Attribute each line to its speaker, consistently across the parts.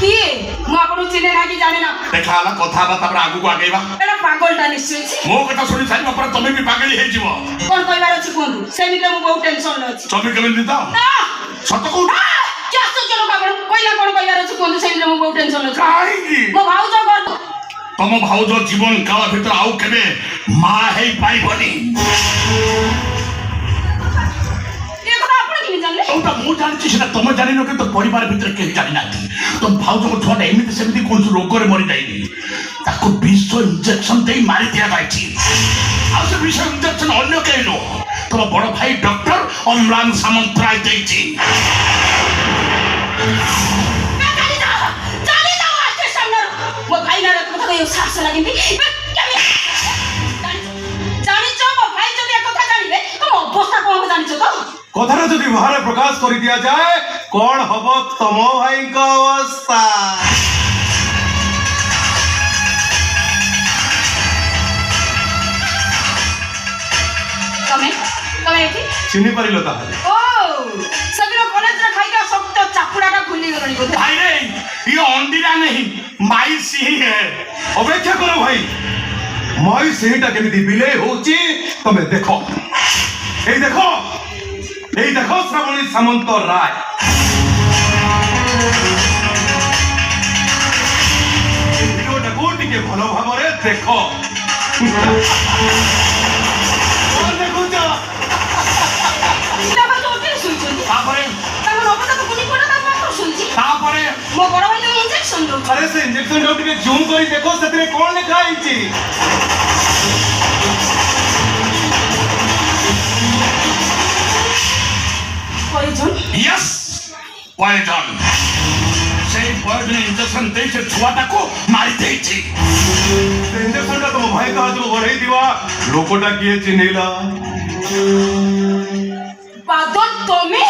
Speaker 1: କିଏ ମୁଁ ଆପଣଙ୍କୁ ଚିହ୍ନେ ନା କି ଜାଣେ ନା
Speaker 2: ଦେଖା ହେଲା କଥା ହେବା ତାପରେ ଆଗକୁ ଆଗେଇବା
Speaker 1: ଏଟା ପାଗଳଟା ନିଶ୍ଚୟ
Speaker 2: ମୋ କଥା ଶୁଣି ସାରିବା ପରେ ତମେ ବି ପାଗଳି ହେଇଯିବ
Speaker 1: କଣ କହିବାର ଅଛି କୁହନ୍ତୁ ସେମିତିରେ ମୁଁ ବହୁତ ଟେନସନରେ ଅଛି
Speaker 2: ତମେ କେମିତି ତ ସତ କହୁଛ
Speaker 1: କି ଆଶ୍ଚର୍ଯ୍ୟଜନକ ଆପଣ କହିଲା କଣ କହିବାର ଅଛି କୁହନ୍ତୁ ସେମିତିରେ ମୁଁ ବହୁତ ଟେନସନରେ ଅଛି
Speaker 2: କାହିଁକି
Speaker 1: ମୋ ଭାଉଜ
Speaker 2: ତମ ଭାଉଜ ଜୀବନ କାଳ ଭିତରେ ଆଉ କେବେ ମା ହେଇ ପାଇବନି ମୁଁ ଜାଣିଛି ସେଟା ତମେ ଜାଣିନ କିନ୍ତୁ ପରିବାର ଭିତରେ କେହି ଜାଣିନାହାନ୍ତି ତମ ଭାଉଜଙ୍କ ଛୁଆଟା ଏମିତି ସେମିତି କୌଣସି ରୋଗରେ ମରିଯାଇନି ତାକୁ ବିଷ ଇଞ୍ଜେକ୍ସନ ଦେଇ ମାରି ଦିଆଯାଇଛି ଆଉ ସେ ବିଷ ଇଞ୍ଜେକ୍ସନ ଅନ୍ୟ କେହି ନୁହଁ ତମ ବଡ ଭାଇ ଡକ୍ଟର ଅମ୍ଳାନ ସାମନ୍ତରାୟ ଦେଇଛି
Speaker 1: ମୋ ଭାଇ ନା କଥା କହି ସାହସ ଲାଗିନ୍ତି ଜାଣିଛ ମୋ ଭାଇ ଯଦି କଥା ଜାଣିବେ ତମ ଅବସ୍ଥା କଣ ହବ ଜାଣିଛ ତ
Speaker 3: কথাটা যদি বাহারে প্রকাশ করে দিয়া যায় কোন হব তম ভাইଙ୍କ অবস্থা
Speaker 1: ତମେ ଏଠି
Speaker 3: চিনি পারিল তাহলে
Speaker 1: ଓ ସେଦିନ କଲେଜରେ ଖାଇକି ଶକ୍ତ ଚାପୁଡ଼ାଟା ଭୁଲିଗଲଣି ବୋଧେ
Speaker 2: भाई रे ये अंडीरा नहीं माई सिंह है
Speaker 3: অপেক্ষা করো ভাই মই সেইটা কেমিতি বিলেই হচ্ছে তুমি দেখো এই দেখো শ্রাবণী সামন্ত রায় এই ভিডিওটাକୁ ଟିକେ ଭଲ ଭାବରେ ଦେଖ ଦେଖୁଛ
Speaker 2: तापरे तापरे
Speaker 1: ମୋ ବଡ଼ ଭାଇ ତାକୁ ଇଞ୍ଜେକ୍ସନ ଦଉଛି
Speaker 3: ଆରେ ସେ ଇଞ୍ଜେକ୍ସନଟାକୁ ଟିକେ ଜୁମ୍ କରି ଦେଖ ସେଥିରେ କଣ ଲେଖା ହେଇଛି
Speaker 1: ପଏଜନ
Speaker 2: यस पॉइजन সেই পয়জন ইনজেকশন ଦେଇছে ଛୁଆଟାକୁ ମାରି ଦେଇଛି
Speaker 3: ସେ ଇଞ୍ଜେକ୍ସନଟା ତମ ଭାଇଙ୍କ ହାତକୁ ବଢେଇ ଦିବା ଲୋକଟା କିଏ ଚିହ୍ନିଲା
Speaker 1: ବାଦଲ ତମେ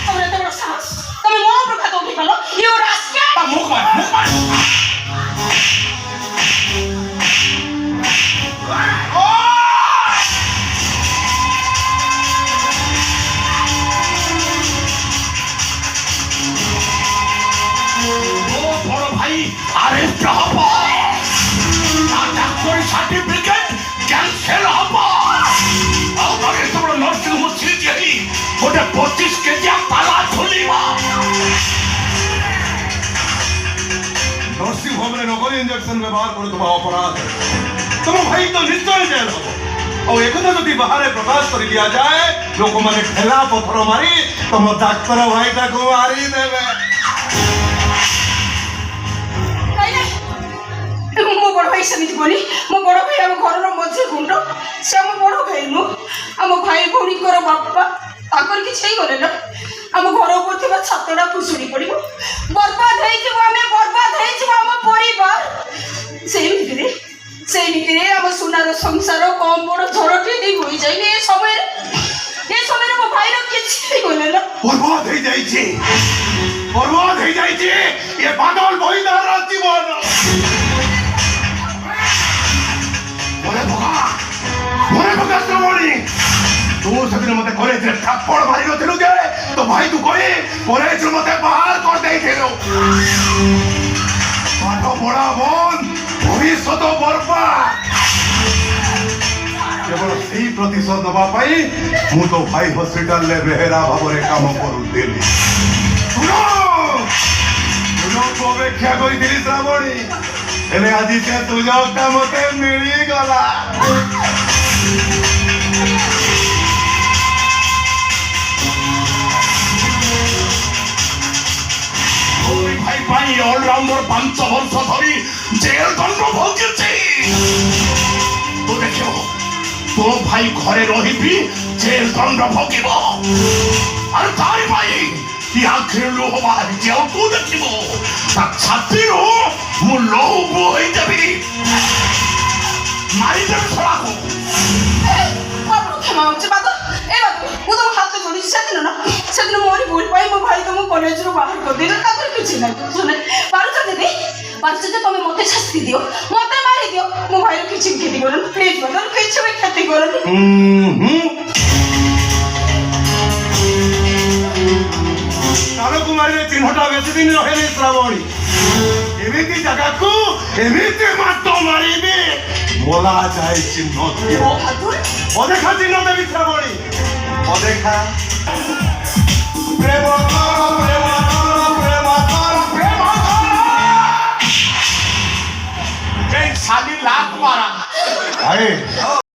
Speaker 1: ତମର ଏତେ ବଡ଼ ସାହସ ତମେ ମୋ ଉପରେ ଖାତ ଉଠେଇ ଗଲ ୟୁ ରାସ୍କା
Speaker 2: ତା ମୁখ ମାର বড় ভাই আরেস্ট হব ডাক্তারি সার্টিফিকেট ক্যান্সেল হব ଆଉ ତମେ ତମର ନର୍ସିଂ ହୋମ୍ ସିଲ୍ ହେଇ ଗୋଟେ 25 କେଜିଆ ତାଲା ଖୋଲିବ
Speaker 3: ନର୍ସିଂ ହୋମରେ ନକଲି ଇଞ୍ଜେକ୍ସନ ବ୍ୟବହାର କରୁଥିବା ଅପରାଧ ତମ ଭାଇ ତ ନିଶ୍ଚୟ ଜେଲ ହବ ଆଉ ଏକଥା ଯଦି ବାହାରେ ପ୍ରକାଶ କରି ଦିଆଯାଏ ଲୋକମାନେ ଠେଲା ପଥର ମାରି ତମ ଡାକ୍ତର ଭାଇଟାକୁ ମାରିଦେବେ
Speaker 1: ମୋ ବଡ଼ ଭାଇ ସେମିତି କଲି ମୋ ବଡ଼ ଭାଇ ଆମ ଘରର ମଝି ଗୁଣ୍ଡ ସେ ଆମ ବଡ଼ ଭାଇ ନୁହଁ ଆମ ଭାଇ ଭଉଣୀଙ୍କର ବାପା ତାଙ୍କର କିଛି ହେଇଗଲେ ନା ଆମ ଘର ଉପରେ ଥିବା ଛାତଟା ଭୁଷୁଡ଼ି ପଡ଼ିବ ବର୍ବାଦ ହେଇଯିବ ଆମେ ବର୍ବାଦ ହେଇଯିବ ଆମ ପରିବାର ସେମିତିରେ ଆମ ସୁନାର ସଂସାର କମ୍ ବଡ଼ ଝଡ଼ଟି ଦେଇ ହୋଇଯାଇନି ଏ ସମୟରେ ମୋ ଭାଇର କିଛି ହେଇଗଲେ ନା
Speaker 2: ବର୍ବାଦ ହେଇଯାଇଛି ଏ ବାଦଲ ବହିଦାର ଜୀବନ মনে পকা শ্রবণী তু সেদিন মতে কলেজে থাপ্পড় মারি নথিলু যে তো ভাই তু কই কলেজ মতে বাহার কর দেইছিলু পাঠ পড়া বন ভবিষ্যৎ বরবাদ
Speaker 3: কেবল সেই প্রতিশোধ দেবা পাই মু তো ভাই হসপিটালে বেহেরা ভাବରେ কাম କରୁଥିଲି
Speaker 2: শুনো
Speaker 3: ସୁଯୋଗ ଅପେକ୍ଷା କରିଥିଲି ଶ୍ରାବଣୀ ହେଲେ ଆଜି ସେ ସୁଯୋଗଟା ମତେ ମିଳିଗଲା
Speaker 2: ভাই ভাই অলরাউন্ডার 5 বর্ষ ধরি জেল দণ্ড ভোগিছে তো দেখিব তো ভাই ঘরে রহিবি জেল দণ্ড ভোগিব আর তাই ভাই কি আখের লোহ বাহারিছে ଆଉ ତୁ ଦେଖିବ ତା ଛାତିରୁ ମୁଁ ଲହୁ ବୋହି ଦେବି ମାରିଦେବି ଶଳାକୁ
Speaker 1: କ୍ଷମା ମାଗୁଛି ବାଦ ମୁଁ ତମ ହାତ ଯୋଡ଼ିଛି ସେଦିନ ମୋରି ଭୁଲ ପାଇଁ ମୋ ଭାଇ ତମ କଲେଜରୁ ବାହାର କରିଦେଇଛ ତାପରେ କିଛି ନାହିଁ ପାରୁଛ ଦିଦି ପାରୁଛ ଯେ ତମେ ମତେ ଶାସ୍ତି ଦିଅ ମତେ ମାରି ଦିଅ ମୋ ଭାଇର କିଛି କ୍ଷତି କରନି ପ୍ଲିଜ ବଦଲ କିଛି ବି କ୍ଷତି କରନି
Speaker 3: ଚିହ୍ନଟା ବେଶୀ ଦିନ ରହେନି ଶ୍ରାବଣୀ ଏମିତି ଜାଗାକୁ ଏମିତି ମାତ ମାରିବି ମୋଲା ଯାଏ ଚିହ୍ନ ଥିବ ଅଦେଖା ଚିହ୍ନ ଦେବି ଶ୍ରାବଣୀ ଅଦେଖା ପ୍ରେମ କର ପ୍ରେମ